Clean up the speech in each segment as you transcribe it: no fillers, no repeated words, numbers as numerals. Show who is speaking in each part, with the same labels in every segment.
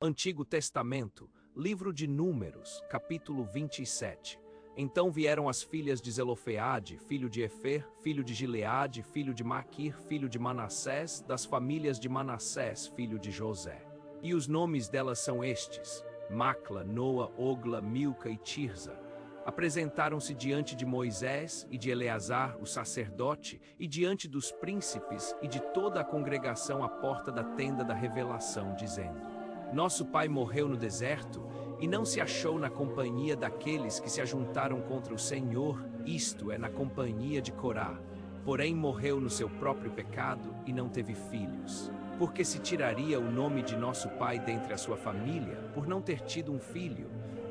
Speaker 1: Antigo Testamento, livro de Números, capítulo 27. Então vieram as filhas de Zelofeade, filho de Efer, filho de Gileade, filho de Maquir, filho de Manassés, das famílias de Manassés, filho de José. E os nomes delas são estes: Macla, Noa, Ogla, Milca e Tirza. Apresentaram-se diante de Moisés e de Eleazar, o sacerdote, e diante dos príncipes e de toda a congregação à porta da tenda da revelação, dizendo: Nosso pai morreu no deserto e não se achou na companhia daqueles que se ajuntaram contra o Senhor, isto é, na companhia de Corá. Porém morreu no seu próprio pecado e não teve filhos. Porque se tiraria o nome de nosso pai dentre a sua família, por não ter tido um filho?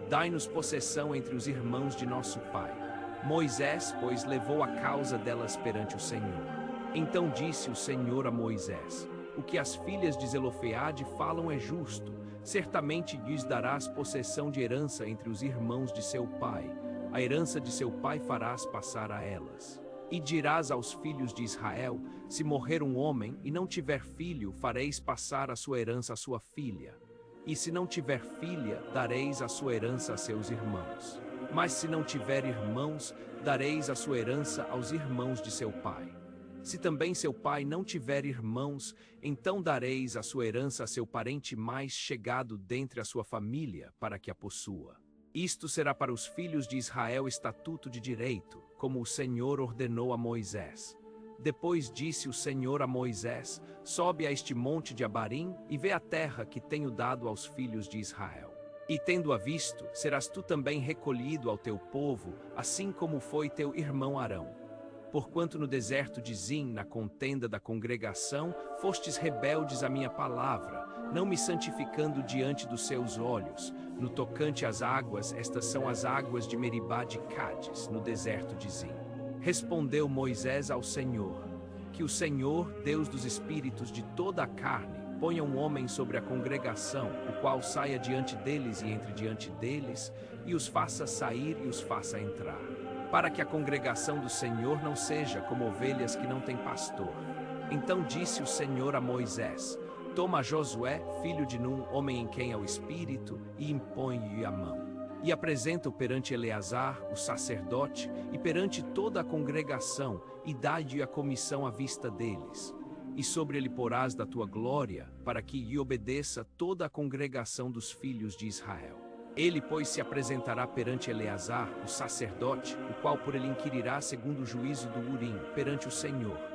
Speaker 1: Dai-nos possessão entre os irmãos de nosso pai. Moisés, pois, levou a causa delas perante o Senhor. Então disse o Senhor a Moisés: O que as filhas de Zelofeade falam é justo. Certamente lhes darás possessão de herança entre os irmãos de seu pai. A herança de seu pai farás passar a elas. E dirás aos filhos de Israel: Se morrer um homem e não tiver filho, fareis passar a sua herança à sua filha. E se não tiver filha, dareis a sua herança a seus irmãos. Mas se não tiver irmãos, dareis a sua herança aos irmãos de seu pai. Se também seu pai não tiver irmãos, então dareis a sua herança a seu parente mais chegado dentre a sua família, para que a possua. Isto será para os filhos de Israel estatuto de direito, como o Senhor ordenou a Moisés. Depois disse o Senhor a Moisés: Sobe a este monte de Abarim e vê a terra que tenho dado aos filhos de Israel. E tendo-a visto, serás tu também recolhido ao teu povo, assim como foi teu irmão Arão. Porquanto no deserto de Zim, na contenda da congregação, fostes rebeldes à minha palavra, não me santificando diante dos seus olhos. No tocante às águas, estas são as águas de Meribá de Cádiz, no deserto de Zim. Respondeu Moisés ao Senhor: Que o Senhor, Deus dos espíritos de toda a carne, ponha um homem sobre a congregação, o qual saia diante deles e entre diante deles, e os faça sair e os faça entrar. Para que a congregação do Senhor não seja como ovelhas que não têm pastor. Então disse o Senhor a Moisés: Toma Josué, filho de Num, homem em quem é o Espírito, e impõe-lhe a mão. E apresenta-o perante Eleazar, o sacerdote, e perante toda a congregação, e dá-lhe a comissão à vista deles. E sobre ele porás da tua glória, para que lhe obedeça toda a congregação dos filhos de Israel. Ele, pois, se apresentará perante Eleazar, o sacerdote, o qual por ele inquirirá segundo o juízo do Urim, perante o Senhor.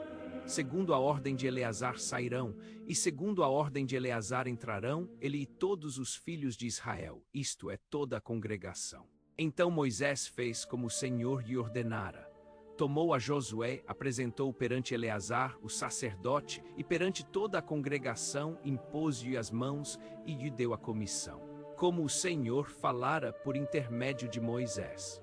Speaker 1: Segundo a ordem de Eleazar sairão, e segundo a ordem de Eleazar entrarão, ele e todos os filhos de Israel, isto é, toda a congregação. Então Moisés fez como o Senhor lhe ordenara. Tomou a Josué, apresentou-o perante Eleazar, o sacerdote, e perante toda a congregação, impôs-lhe as mãos e lhe deu a comissão, como o Senhor falara por intermédio de Moisés.